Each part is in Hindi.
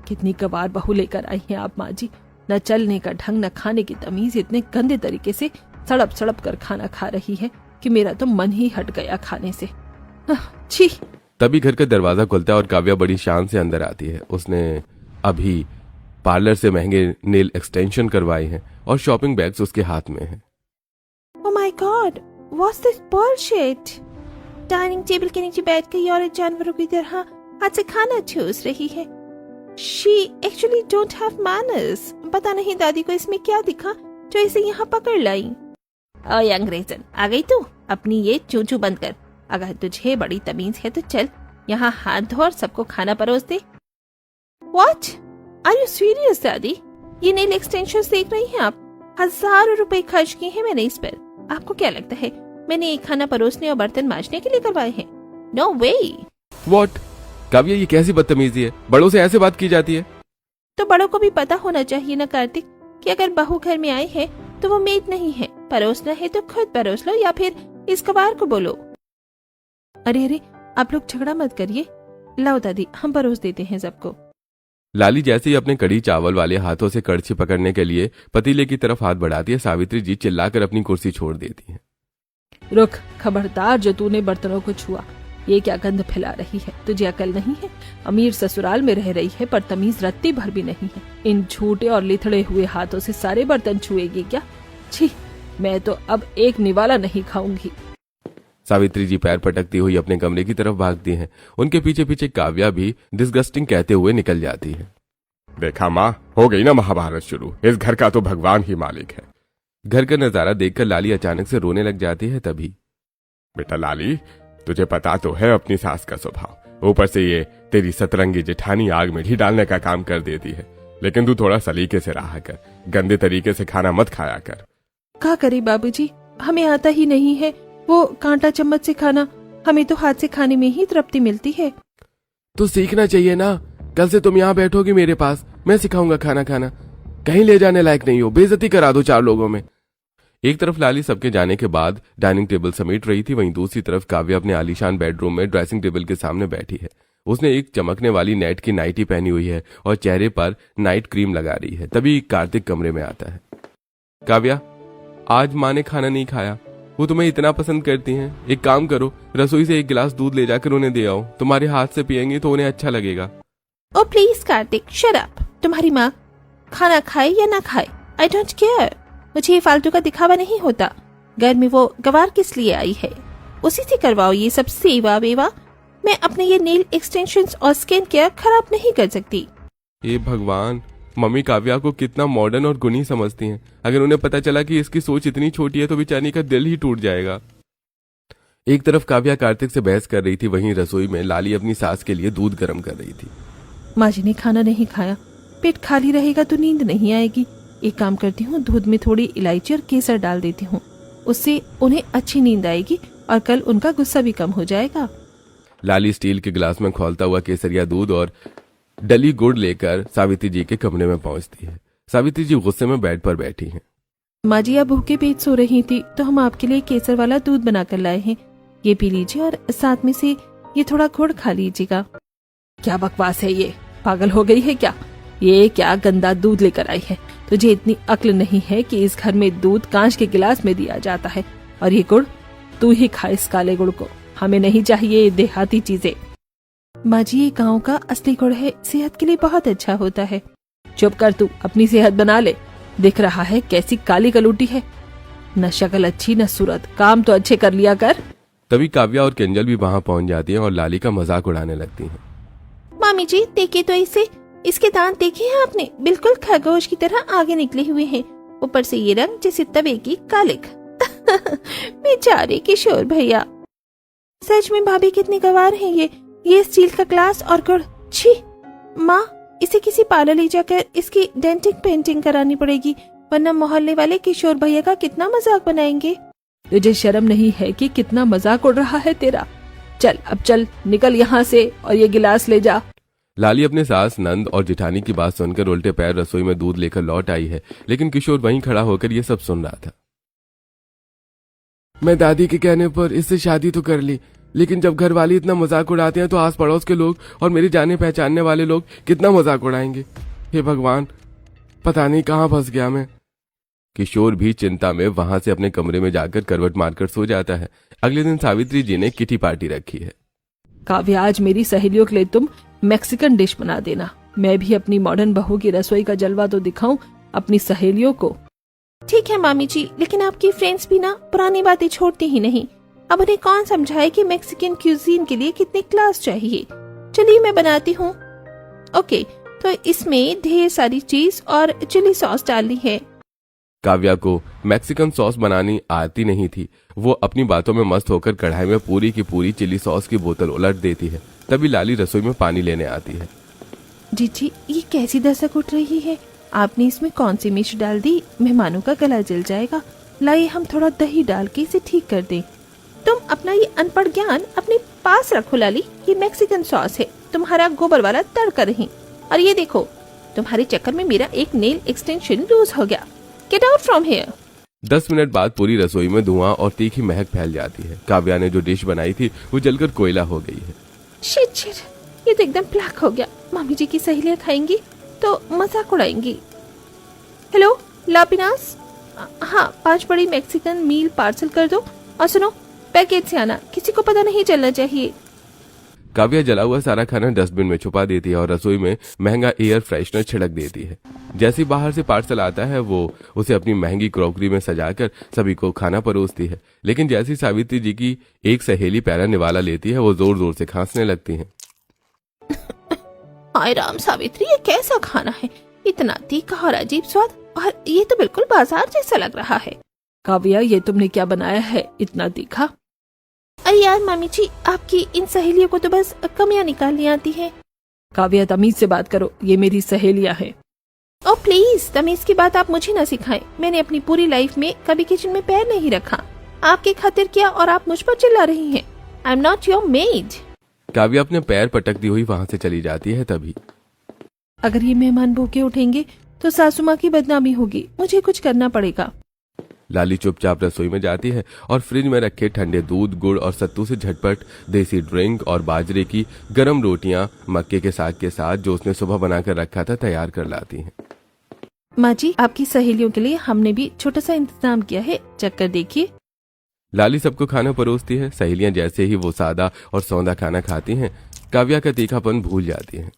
कितनी गवार बहू लेकर आई हैं आप माँ जी। न चलने का ढंग न खाने की तमीज, इतने गंदे तरीके से सड़प सड़प कर खाना खा रही है कि मेरा तो मन ही हट गया खाने से। छी। तभी घर का दरवाजा खुलता है और काव्या बड़ी शान से अंदर आती है। उसने अभी पार्लर से महंगे नेल एक्सटेंशन करवाए हैं और शॉपिंग बैग्स उसके हाथ में हैं। Oh my God, what's this bullshit. Dining table के नीचे बैठकर ये औरत जानवरों की तरह हाथ से खाना ठूस रही है। She actually don't have manners। पता नहीं दादी को इसमें क्या दिखा जो इसे यहाँ पकड़ लाई। ओए अंग्रेजन, आ गई तू? अपनी ये चूचू बंद कर। अगर तुझे बड़ी तमीज है तो चल यहाँ हाथ धो और सबको खाना परोस दे। What? Are you serious दादी? ये नेल एक्सटेंशंस देख रही हैं आप? हजारों रुपए खर्च किए हैं मैंने इस पर। आपको क्या लगता है मैंने एक खाना परोसने और बर्तन मांजने के लिए करवाए हैं? No way। What? काव्या, ये कैसी बदतमीजी है? बड़ों से ऐसे बात की जाती है? तो बड़ों को भी पता होना चाहिए ना कार्तिक कि अगर बहू घर में आई है तो वो मेड नहीं है। परोसना है तो खुद परोस लो या फिर इस कबार को बोलो। अरे अरे, आप लोग झगड़ा मत करिए। लाओ दादी, हम परोस देते हैं सबको। लाली जैसे ही अपने कड़ी चावल वाले हाथों से कड़छी पकड़ने के लिए पतीले की तरफ हाथ बढ़ाती है, सावित्री जी चिल्लाकर अपनी कुर्सी छोड़ देती है। रुक, खबरदार जो तूने बर्तनों को छुआ। ये क्या गंध फैला रही है? तुझे अकल नहीं है? अमीर ससुराल में रह रही है पर तमीज रत्ती भर भी नहीं है। इन झूठे और लिथड़े हुए हाथों से सारे बर्तन छुएगी क्या? छी, मैं तो अब एक निवाला नहीं खाऊंगी। सावित्री जी पैर पटकती हुई अपने कमरे की तरफ भागती हैं। उनके पीछे पीछे काव्या भी डिस्गस्टिंग कहते हुए निकल जाती है। देखा माँ, हो गई ना महाभारत शुरू। इस घर का तो भगवान ही मालिक है। घर का नजारा देखकर लाली अचानक से रोने लग जाती है। तभी बेटा लाली, तुझे पता तो है अपनी सास का स्वभाव। ऊपर से ये तेरी सतरंगी जेठानी आग में घी डालने का काम कर देती है। लेकिन तू थोड़ा सलीके से रहा कर, गंदे तरीके से खाना मत खाया कर। क्या करे बाबूजी, हमें आता ही नहीं है वो कांटा चम्मच से खाना। हमें तो हाथ से खाने में ही तृप्ति मिलती है। तो सीखना चाहिए ना। कल से तुम यहाँ बैठोगी मेरे पास, मैं सिखाऊंगा खाना खाना। कहीं ले जाने लायक नहीं हो, बेइज्जती करा दो 4 लोगों में। एक तरफ लाली सबके जाने के बाद डाइनिंग टेबल समेट रही थी, वहीं दूसरी तरफ काव्या अपने आलीशान बेडरूम में ड्रेसिंग टेबल के सामने बैठी है। उसने एक चमकने वाली नेट की नाइटी पहनी हुई है और चेहरे पर नाइट क्रीम लगा रही है। तभी कार्तिक कमरे में आता है। काव्या, आज माँ ने खाना नहीं खाया। वो तुम्हें इतना पसंद करती हैं। एक काम करो, रसोई से एक गिलास दूध ले जाकर उन्हें दे आओ। तुम्हारे हाथ से पियेंगे तो उन्हें अच्छा लगेगा। ओ प्लीज कार्तिक, शट अप। तुम्हारी माँ खाना खाए या ना खाए, आई डोंट केयर। मुझे ये फालतू का दिखावा नहीं होता। घर में वो गवार किस लिए आई है? उसी से करवाओ ये सब सेवा वेवा। मैं अपने ये नेल एक्सटेंशंस और स्किन केयर खराब नहीं कर सकती। हे भगवान, मम्मी काव्या को कितना मॉडर्न और गुणी समझती हैं। अगर उन्हें पता चला कि इसकी सोच इतनी छोटी है तो बेचारी का दिल ही टूट जाएगा। एक तरफ काव्या कार्तिक से बहस कर रही थी, वहीं रसोई में लाली अपनी सास के लिए दूध गर्म कर रही थी। माँ जी ने खाना नहीं खाया, पेट खाली रहेगा तो नींद नहीं आएगी। एक काम करती हूँ, दूध में थोड़ी इलायची और केसर डाल देती हूँ। उससे उन्हें अच्छी नींद आएगी और कल उनका गुस्सा भी कम हो जाएगा। लाली स्टील के गिलास में खौलता हुआ केसरिया दूध और डली गुड़ लेकर सावित्री जी के कमरे में पहुंचती है। सावित्री जी गुस्से में बेड पर बैठी हैं। माँ जी आप भूखे पेट सो रही थी तो हम आपके लिए केसर वाला दूध बनाकर लाए हैं। ये पी लीजिए और साथ में से ये थोड़ा गुड़ खा लीजिएगा। क्या बकवास है ये? पागल हो गई है क्या? ये क्या गंदा दूध लेकर आई है? तुझे इतनी अक्ल नहीं है कि इस घर में दूध कांच के गिलास में दिया जाता है। और ये गुड़ तू ही खा इस काले गुड़ को। हमें नहीं चाहिए ये देहाती चीजें। माँ जी ये गाँव का असली गुड़ है, सेहत के लिए बहुत अच्छा होता है। चुप कर तू, अपनी सेहत बना ले। दिख रहा है कैसी काली कलूटी है। न शक्ल अच्छी न सूरत, काम तो अच्छे कर लिया कर। तभी काव्या और केंजल भी वहां पहुंच जाती हैं और लाली का मजाक उड़ाने लगती हैं। मामी जी देखिए तो इसे, इसके दांत देखे हैं आपने? बिल्कुल खरगोश की तरह आगे निकले हुए हैं। ऊपर से ये रंग जैसे तवे की कालिक। बेचारे किशोर भैया। सच में भाभी कितनी गवार हैं ये स्टील का ग्लास और गुड़। छी माँ, इसे किसी पार्लर ले जाकर इसकी डेंटिंग पेंटिंग करानी पड़ेगी, वरना मोहल्ले वाले किशोर भैया का कितना मजाक बनाएंगे। तुझे शर्म नहीं है कि कितना मजाक उड़ रहा है तेरा? चल अब चल, निकल यहाँ से और ये गिलास ले जा। लाली अपने सास नंद और जेठानी की बात सुनकर उल्टे पैर रसोई में दूध लेकर लौट आई है, लेकिन किशोर वहीं खड़ा होकर ये सब सुन रहा था। मैं दादी के कहने पर इससे शादी तो कर ली, लेकिन जब घर वाले इतना मजाक उड़ाते हैं तो आस पड़ोस के लोग और मेरे जाने पहचानने वाले लोग कितना मजाक उड़ाएंगे। हे भगवान, पता नहीं कहाँ फंस गया मैं। किशोर भी चिंता में वहां से अपने कमरे में जाकर करवट मारकर सो जाता है। अगले दिन सावित्री जी ने किटी पार्टी रखी है। काव्या, आज मेरी सहेलियों के लिए तुम मैक्सिकन डिश बना देना। मैं भी अपनी मॉडर्न बहू की रसोई का जलवा तो दिखाऊं अपनी सहेलियों को। ठीक है मामी जी, लेकिन आपकी फ्रेंड्स भी ना पुरानी बातें छोड़ती ही नहीं। अब उन्हें कौन समझाए कि मैक्सिकन क्यूजीन के लिए कितनी क्लास चाहिए। चलिए मैं बनाती हूँ। ओके, तो इसमें ढेर सारी चीज और चिली सॉस डालनी है। काव्या को मैक्सिकन सॉस बनानी आती नहीं थी। वो अपनी बातों में मस्त होकर कढ़ाई में पूरी की पूरी चिली सॉस की बोतल उलट देती है। तभी लाली रसोई में पानी लेने आती है। जी, ये कैसी दस्तक उठ रही है? आपने इसमें कौन सी मिर्च डाल दी? मेहमानों का गला जल जाएगा। लाइए हम थोड़ा दही डाल के इसे ठीक कर दें। तुम अपना ये अनपढ़ ज्ञान अपने पास रखो लाली। ये मैक्सिकन सॉस है, तुम्हारा गोबर वाला तड़का नहीं। और ये देखो, तुम्हारे चक्कर में मेरा एक नेल एक्सटेंशन लूज हो गया। Get out from here. 10 minute बाद पूरी रसोई में धुआं और तीखी महक फैल जाती है। काव्या ने जो डिश बनाई थी वो जलकर कोयला हो गई है। शिट, ये तो एकदम ब्लैक हो गया। मामी जी की सहेलियां खाएंगी तो मजाक उड़ाएंगी। हेलो लापिनास, हाँ 5 बड़ी मैक्सिकन मील पार्सल कर दो। और सुनो, पैकेट से आना, किसी को पता नहीं चलना चाहिए। काव्या जला हुआ सारा खाना डस्टबिन में छुपा देती है और रसोई में महंगा एयर फ्रेशनर छिड़क देती है। जैसे बाहर से पार्सल आता है वो उसे अपनी महंगी क्रॉकरी में सजाकर सभी को खाना परोसती है। लेकिन जैसी सावित्री जी की एक सहेली पैरा निवाला लेती है वो जोर जोर से खांसने लगती है। हाय राम सावित्री, ये कैसा खाना है? इतना तीखा और अजीब स्वाद, और ये तो बिल्कुल बाजार जैसा लग रहा है। काव्या, ये तुमने क्या बनाया है इतना तीखा? अरे यार मामी जी, आपकी इन सहेलियों को तो बस कमियां निकालनी आती है। काव्या, तमीज से बात करो, ये मेरी सहेलियां हैं। ओ प्लीज, तमीज की बात आप मुझे न सिखाएं। मैंने अपनी पूरी लाइफ में कभी किचन में पैर नहीं रखा। आपकी खातिर किया और आप मुझ पर चिल्ला रही हैं। I am not your made. Kavya अपने पैर पटकती हुई वहां से चली जाती है। तभी अगर ये मेहमान भूखे उठेंगे तो सासू माँ की बदनामी होगी। मुझे कुछ करना पड़ेगा। लाली चुपचाप रसोई में जाती है और फ्रिज में रखे ठंडे दूध, गुड़ और सत्तू से झटपट देसी ड्रिंक और बाजरे की गर्म रोटियां मक्के के साग के साथ जो उसने सुबह बनाकर रखा था तैयार कर लाती हैं। माँ जी, आपकी सहेलियों के लिए हमने भी छोटा सा इंतजाम किया है, चक्कर देखिए। लाली सबको खाना परोसती है। सहेलियां जैसे ही वो सादा और सौंधा खाना खाती हैं, काव्या का तीखापन भूल जाती हैं।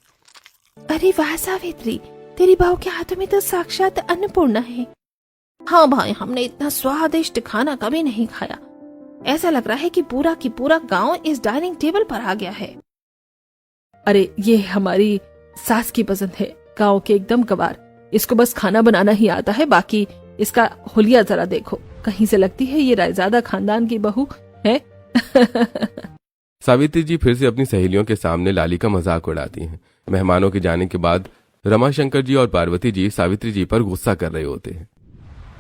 अरे वाह सावित्री, तेरी बहू के हाथों में तो साक्षात अन्नपूर्णा है। हाँ भाई, हमने इतना स्वादिष्ट खाना कभी नहीं खाया। ऐसा लग रहा है कि पूरा की पूरा गांव इस डाइनिंग टेबल पर आ गया है। अरे ये हमारी सास की पसंद है, गाँव के एकदम गवार। इसको बस खाना बनाना ही आता है, बाकी इसका हुलिया जरा देखो, कहीं से लगती है ये रायजादा खानदान की बहू है। सावित्री जी फिर से अपनी सहेलियों के सामने लाली का मजाक उड़ाती हैं। मेहमानों के जाने के बाद रमाशंकर जी और पार्वती जी सावित्री जी पर गुस्सा कर रहे होते हैं।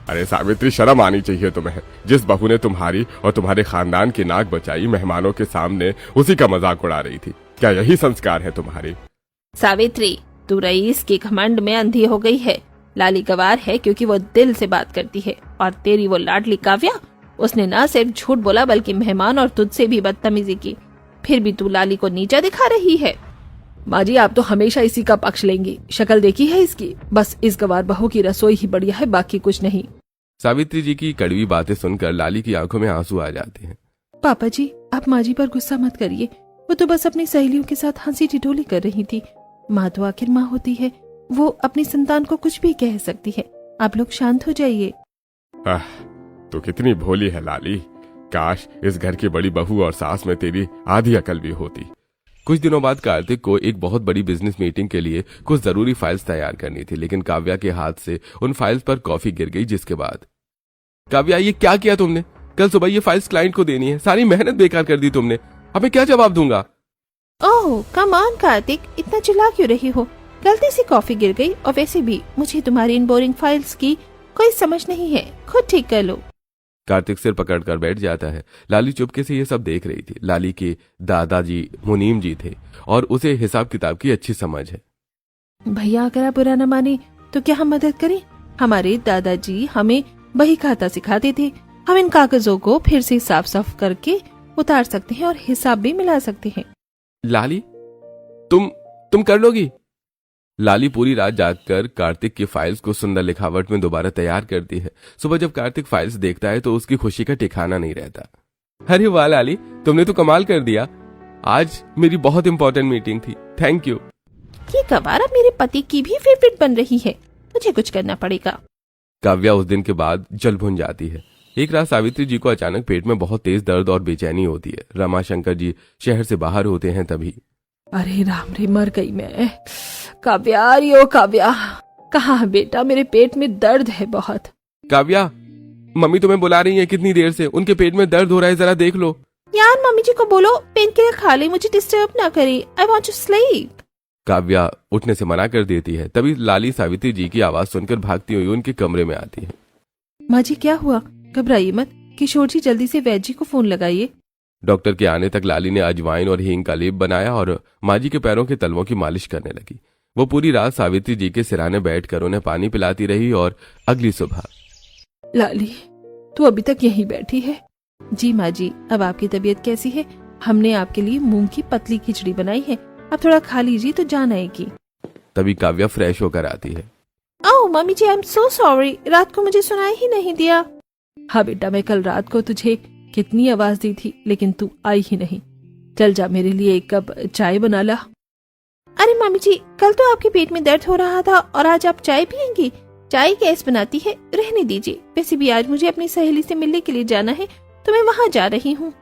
अरे सावित्री, शर्म आनी चाहिए तुम्हें। जिस बहू ने तुम्हारी और तुम्हारे खानदान की नाक बचाई, मेहमानों के सामने उसी का मजाक उड़ा रही थी। क्या यही संस्कार है तुम्हारे? सावित्री, तू रईस के घमंड में अंधी हो गई है। लाली गवार है क्योंकि वो दिल से बात करती है, और तेरी वो लाडली काव्या, उसने न सिर्फ झूठ बोला बल्कि मेहमान और तुझसे भी बदतमीजी की। फिर भी तू लाली को नीचा दिखा रही है। माँ जी, आप तो हमेशा इसी का पक्ष लेंगी। शक्ल देखी है इसकी, बस इस गवार बहू की रसोई ही बढ़िया है, बाकी कुछ नहीं। सावित्री जी की कड़वी बातें सुनकर लाली की आंखों में आंसू आ जाते हैं। पापा जी, आप माँ जी पर गुस्सा मत करिए। वो तो बस अपनी सहेलियों के साथ हंसी ठिठोली कर रही थी। माँ तो आखिर माँ होती है, वो अपनी संतान को कुछ भी कह सकती है। आप लोग शांत हो जाइए। तो कितनी भोली है लाली। काश इस घर की बड़ी बहू और सास में तेरी आधी अकल भी होती। कुछ दिनों बाद कार्तिक को एक बहुत बड़ी बिजनेस मीटिंग के लिए कुछ जरूरी फाइल्स तैयार करनी थी, लेकिन काव्या के हाथ से उन फाइल्स पर कॉफी गिर गई। जिसके बाद, काव्या ये क्या किया तुमने? कल सुबह ये फाइल्स क्लाइंट को देनी है, सारी मेहनत बेकार कर दी तुमने। अब मैं क्या जवाब दूंगा? ओह कम ऑन कार्तिक, इतना चिल्ला क्यों रही हो? गलती से कॉफी गिर गई, और वैसे भी मुझे तुम्हारी इन बोरिंग फाइल्स की कोई समझ नहीं है, खुद ठीक कर लो। कार्तिक सिर पकड़कर बैठ जाता है। लाली चुपके से ये सब देख रही थी। लाली के दादाजी मुनीम जी थे और उसे हिसाब किताब की अच्छी समझ है। भैया, अगर आप बुरा न माने तो क्या हम मदद करें? हमारे दादाजी हमें बही खाता सिखाते थे। हम इन कागजों को फिर से साफ साफ करके उतार सकते हैं और हिसाब भी मिला सकते हैं। लाली, तुम कर लोगी? लाली पूरी रात जागकर कार्तिक की फाइल्स को सुंदर लिखावट में दोबारा तैयार करती है। सुबह जब कार्तिक फाइल्स देखता है तो उसकी खुशी का ठिकाना नहीं रहता। अरे वाह लाली, तुमने तो कमाल कर दिया। आज मेरी बहुत इंपॉर्टेंट मीटिंग थी, थैंक यू। ये गवारा मेरे पति की भी फेवरेट बन रही है, मुझे कुछ करना पड़ेगा। काव्या उस दिन के बाद जल भुन जाती है। एक रात सावित्री जी को अचानक पेट में बहुत तेज दर्द और बेचैनी होती है। रमाशंकर जी शहर से बाहर होते हैं तभी। अरे राम रे, मर गई मैं। काव्या, रियो काव्या, कहाँ है बेटा? मेरे पेट में दर्द है बहुत। काव्या, मम्मी तुम्हें बुला रही है कितनी देर से, उनके पेट में दर्द हो रहा है, जरा देख लो। यार मम्मी जी को बोलो पेन किलर खा ले, मुझे डिस्टर्ब ना करे, I want to sleep. Kavya उठने से मना कर देती है। तभी लाली सावित्री जी की आवाज सुनकर भागती हुई उनके कमरे में आती है। माँ जी क्या हुआ? घबराइए मत, किशोर जी जल्दी से वैद्य जी को फोन लगाइए। डॉक्टर के आने तक लाली ने अजवाइन और हींग का लेप बनाया और माँ जी के पैरों के तलवों की मालिश करने लगी। वो पूरी रात सावित्री जी के सिराने बैठकर उन्हें पानी पिलाती रही और अगली सुबह। लाली, तू अभी तक यहीं बैठी है? जी माँ जी, अब आपकी तबीयत कैसी है? हमने आपके लिए मूंग की पतली खिचड़ी बनाई है, अब थोड़ा खा लीजिए तो जान आएगी। तभी काव्या फ्रेश होकर आती है। Oh mummy ji, I am so sorry, रात को मुझे सुनाई ही नहीं दिया। हाँ बेटा, मैं कल रात को तुझे कितनी आवाज दी थी, लेकिन तू आई ही नहीं। चल जा, मेरे लिए एक कप चाय बना ला। अरे मम्मी जी, कल तो आपके पेट में दर्द हो रहा था और आज आप चाय पियेंगी? चाय गैस बनाती है, रहने दीजिए। वैसे भी आज मुझे अपनी सहेली से मिलने के लिए जाना है, तो मैं वहाँ जा रही हूँ।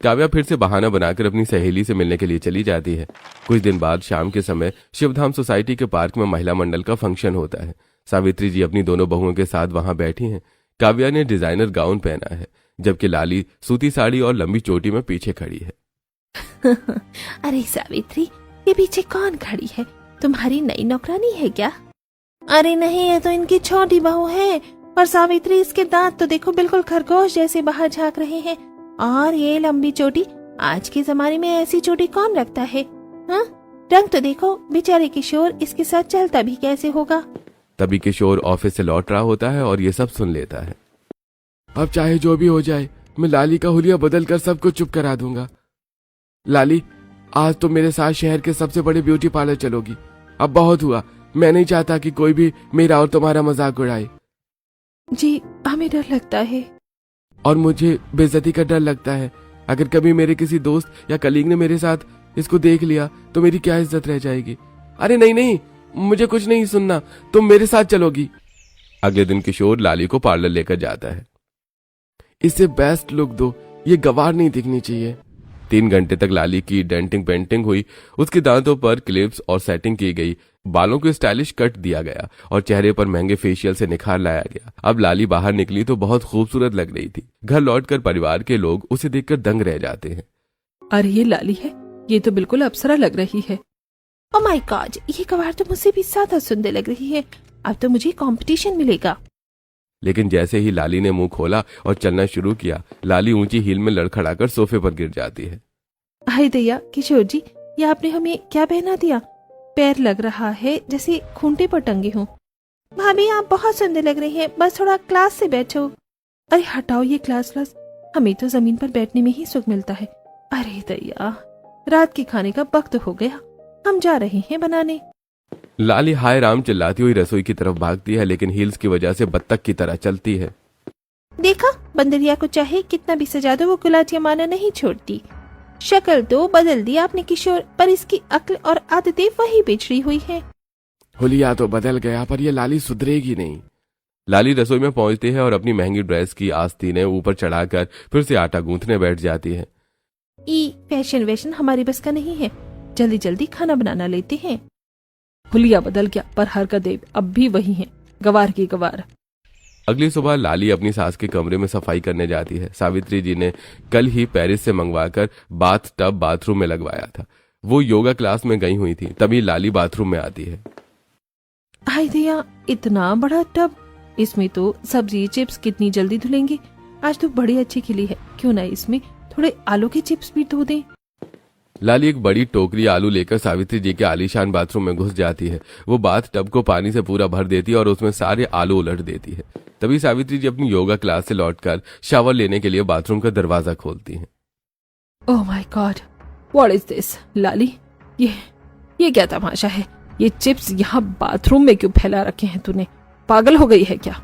काव्या फिर से बहाना बनाकर अपनी सहेली से मिलने के लिए चली जाती है। कुछ दिन बाद शाम के समय शिवधाम सोसाइटी के पार्क में महिला मंडल का फंक्शन होता है। सावित्री जी अपनी दोनों बहुओं के साथ वहां बैठी हैं। काव्या ने डिजाइनर गाउन पहना है, जबकि लाली सूती साड़ी और लंबी चोटी में पीछे खड़ी है। अरे सावित्री, ये पीछे कौन खड़ी है? तुम्हारी नई नौकरानी है क्या? अरे नहीं, ये तो इनकी छोटी बहू है। और सावित्री, इसके दांत तो देखो, बिल्कुल खरगोश जैसे बाहर झांक रहे हैं। और ये लंबी चोटी, आज के जमाने में ऐसी चोटी कौन रखता है? हाँ, रंग तो देखो, बेचारे किशोर इसके साथ चलता भी कैसे होगा? तभी किशोर ऑफिस से लौट रहा होता है और ये सब सुन लेता है। अब चाहे जो भी हो जाए, मैं लाली का हुलिया बदल कर सबको चुप करा दूंगा। लाली, आज तो मेरे साथ शहर के सबसे बड़े ब्यूटी पार्लर चलोगी। अब बहुत हुआ, मैं नहीं चाहता कि कोई भी मेरा और तुम्हारा मजाक उड़ाए। जी, हमें डर लगता है। और मुझे बेइज्जती का डर लगता है। अगर कभी मेरे किसी दोस्त या कलीग ने मेरे साथ इसको देख लिया तो मेरी क्या इज्जत रह जाएगी। अरे नहीं नहीं, मुझे कुछ नहीं सुनना, तुम मेरे साथ चलोगी। अगले दिन किशोर लाली को पार्लर लेकर जाता है। इसे बेस्ट लुक दो, ये गवार नहीं दिखनी चाहिए। 3 घंटे तक लाली की डेंटिंग पेंटिंग हुई, उसके दांतों पर क्लिप्स और सेटिंग की गई, बालों को स्टाइलिश कट दिया गया और चेहरे पर महंगे फेशियल से निखार लाया गया। अब लाली बाहर निकली तो बहुत खूबसूरत लग रही थी। घर लौटकर परिवार के लोग उसे देखकर दंग रह जाते हैं। अरे ये लाली है, ये तो बिल्कुल अप्सरा लग रही है। ओह माय गॉड, ये गवार तो मुझसे भी ज्यादा सुंदर लग रही है। अब तो मुझे कंपटीशन मिलेगा। लेकिन जैसे ही लाली ने मुंह खोला और चलना शुरू किया, लाली ऊंची हील में लड़खड़ाकर सोफे पर गिर जाती है। हाय दैया, किशोर जी, ये आपने हमें क्या पहना दिया? पैर लग रहा है जैसे खूंटे पर टंगे हों। भाभी, आप बहुत सुंदर लग रही हैं, बस थोड़ा क्लास से बैठो। अरे हटाओ ये क्लास, हमें तो जमीन पर बैठने में ही सुख मिलता है। अरे दैया, रात के खाने का वक्त हो गया, हम जा रहे हैं बनाने। लाली हाय राम चिल्लाती हुई रसोई की तरफ भागती है, लेकिन हील्स की वजह से बत्तख की तरह चलती है। देखा, बंदरिया को चाहे कितना भी सजा दो, वो गुलाटियां माना नहीं छोड़ती। शक्ल तो बदल दी आपने किशोर, पर इसकी अक्ल और आदतें वही बिछड़ी हुई है। हुलिया तो बदल गया, पर ये लाली सुधरेगी नहीं। लाली रसोई में पहुंचती है और अपनी महंगी ड्रेस की आस्तीनें ऊपर चढ़ाकर फिर से आटा गूंथने बैठ जाती है। फैशन वैशन हमारी बस का नहीं है, जल्दी जल्दी खाना बनाना लेते हैं। हुलिया बदल गया, पर हरकतें अब भी वही हैं, गवार की गवार। अगली सुबह लाली अपनी सास के कमरे में सफाई करने जाती है। सावित्री जी ने कल ही पेरिस से मंगवाकर बाथ टब बाथरूम में लगवाया था। वो योगा क्लास में गई हुई थी, तभी लाली बाथरूम में आती है। हाय दैया, इतना बड़ा टब, इसमें तो सब्जी चिप्स कितनी जल्दी धुलेंगे। आज तो बड़ी अच्छी खिली है, क्यों ना इसमें थोड़े आलू के चिप्स भी धो दें। लाली एक बड़ी टोकरी आलू लेकर सावित्री जी के आलीशान बाथरूम में घुस जाती है। वो बाथ टब को पानी से पूरा भर देती है और उसमें सारे आलू उलट देती है। तभी सावित्री जी अपनी योगा क्लास से लौटकर शावर लेने के लिए बाथरूम का दरवाजा खोलती हैं। Oh my god, what is this? Lali, ये क्या तमाशा है? ये चिप्स यहाँ बाथरूम में क्यों फैला रखे हैं तूने? पागल हो गई है क्या?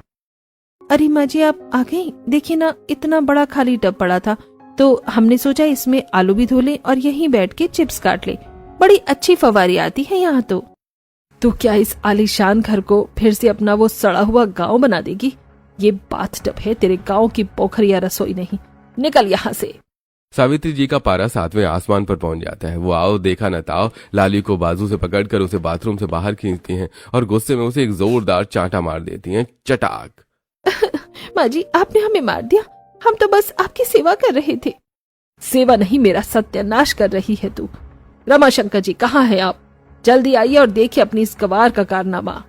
अरे माँ जी आप आ गई। देखिए ना, इतना बड़ा खाली टब पड़ा था तो हमने सोचा इसमें आलू भी धो लें और यहीं बैठ के चिप्स काट लें। बड़ी अच्छी फवारी आती है यहाँ तो क्या इस आलीशान घर को फिर से अपना वो सड़ा हुआ गांव बना देगी? ये बाथटब है, तेरे गांव की पोखर या रसोई नहीं। निकल यहाँ से। सावित्री जी का पारा 7वें आसमान पर पहुंच जाता है। वो आओ देखा न ताओ लाली को बाजू से पकड़कर उसे बाथरूम से बाहर खींचती हैं और गुस्से में उसे एक जोरदार चांटा मार देती हैं, चटाक। माँ जी आपने हमें मार दिया, हम तो बस आपकी सेवा कर रहे थे। सेवा नहीं, मेरा सत्यानाश कर रही है तू। रमाशंकर जी कहाँ है आप? जल्दी आइए और देखिए अपनी इस गवार का कारनामा।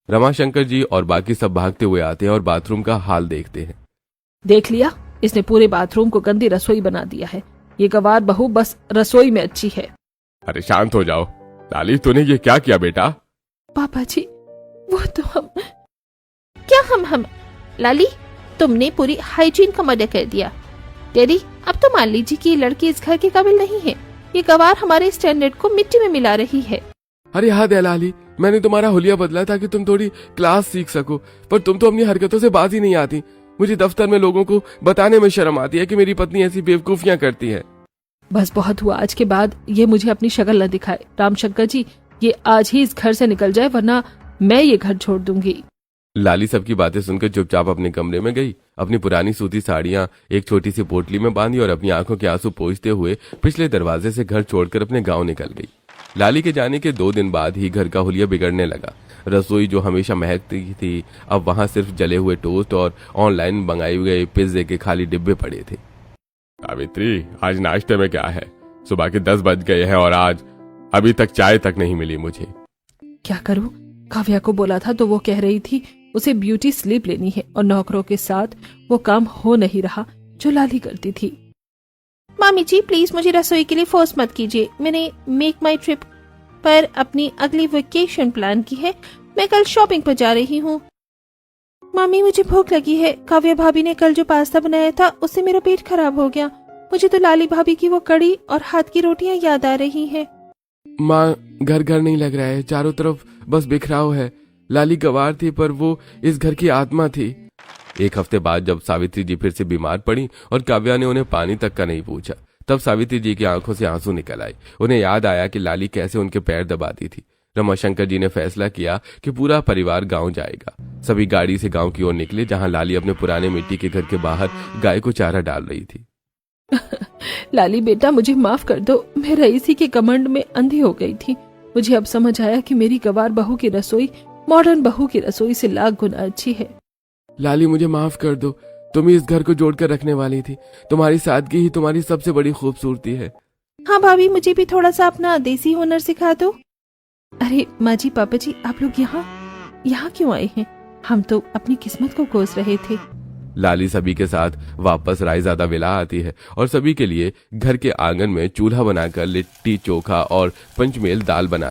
रमाशंकर जी और बाकी सब भागते हुए आते हैं और बाथरूम का हाल देखते हैं। देख लिया, इसने पूरे बाथरूम को गंदी रसोई बना दिया है। ये गवार बहू बस रसोई में अच्छी है। अरे शांत हो जाओ। लाली तूने ये क्या किया बेटा? पापा जी वो तो हम लाली तुमने पूरी हाइजीन का मर्डर कर दिया। डैडी अब तो मान लीजिए कि ये लड़की इस घर के काबिल नहीं है। ये गवार हमारे स्टैंडर्ड को मिट्टी में मिला रही है। अरे याद है लाली, मैंने तुम्हारा हुलिया बदला ताकि तुम थोड़ी क्लास सीख सको, पर तुम तो अपनी हरकतों से बाज ही नहीं आती। मुझे दफ्तर में लोगों को बताने में शर्म आती है कि मेरी पत्नी ऐसी बेवकूफियां करती है। बस बहुत हुआ, आज के बाद ये मुझे अपनी शक्ल न दिखाए। रामशंकर जी ये आज ही इस घर से निकल जाए वरना मैं ये घर छोड़ दूंगी। लाली सबकी बातें सुनकर चुपचाप अपने कमरे में गई, अपनी पुरानी सूती साड़ियां एक छोटी सी पोटली में बांधी और अपनी आंखों के आंसू पोंछते हुए पिछले दरवाजे से घर छोड़कर अपने गांव निकल गई। लाली के जाने के 2 दिन बाद ही घर का हुलिया बिगड़ने लगा। रसोई जो हमेशा महकती थी अब वहां सिर्फ जले हुए टोस्ट और ऑनलाइन मंगाए गए पिज्जे के खाली डिब्बे पड़े थे। सावित्री आज नाश्ते में क्या है? सुबह के 10 बज गए हैं और आज अभी तक चाय तक नहीं मिली मुझे। क्या करूं? काव्या को बोला था तो वो कह रही थी उसे ब्यूटी स्लीप लेनी है और नौकरों के साथ वो काम हो नहीं रहा जो लाली करती थी। मामी जी प्लीज मुझे रसोई के लिए फोर्स मत कीजिए। मैंने मेक माई ट्रिप पर अपनी अगली वेकेशन प्लान की है। मैं कल शॉपिंग पर जा रही हूँ। मामी मुझे भूख लगी है। काव्या भाभी ने कल जो पास्ता बनाया था उससे मेरा पेट खराब हो गया। मुझे तो लाली भाभी की वो कड़ी और हाथ की रोटियां याद आ रही हैं। माँ घर घर नहीं लग रहा है, चारों तरफ बस बिखराव है। लाली गवार थी पर वो इस घर की आत्मा थी। एक हफ्ते बाद जब सावित्री जी फिर से बीमार पड़ी और काव्या ने उन्हें पानी तक का नहीं पूछा, तब सावित्री जी की आंखों से आंसू निकल आए। उन्हें याद आया कि लाली कैसे उनके पैर दबाती थी। रमाशंकर जी ने फैसला किया कि पूरा परिवार गांव जाएगा। सभी गाड़ी से गांव की ओर निकले जहां लाली अपने पुराने मिट्टी के घर के बाहर गाय को चारा डाल रही थी। लाली बेटा मुझे माफ कर दो, मैं रईसी के कमांड में अंधी हो गई थी। मुझे अब समझ आया कि मेरी गवार बहू की रसोई मॉडर्न बहू की रसोई से लाख गुना अच्छी है। लाली मुझे माफ कर दो, तुम ही इस घर को जोड़कर रखने वाली थी। तुम्हारी सादगी ही तुम्हारी सबसे बड़ी खूबसूरती है। हाँ भाभी मुझे भी थोड़ा सा अपना देसी हुनर सिखा दो। अरे माँ जी पापा जी आप लोग यहाँ क्यों आए हैं? हम तो अपनी किस्मत को कोस रहे थे। लाली सभी के साथ वापस रायजादा विला आती है और सभी के लिए घर के आंगन में चूल्हा बनाकर लिट्टी चोखा और पंचमेल दाल बना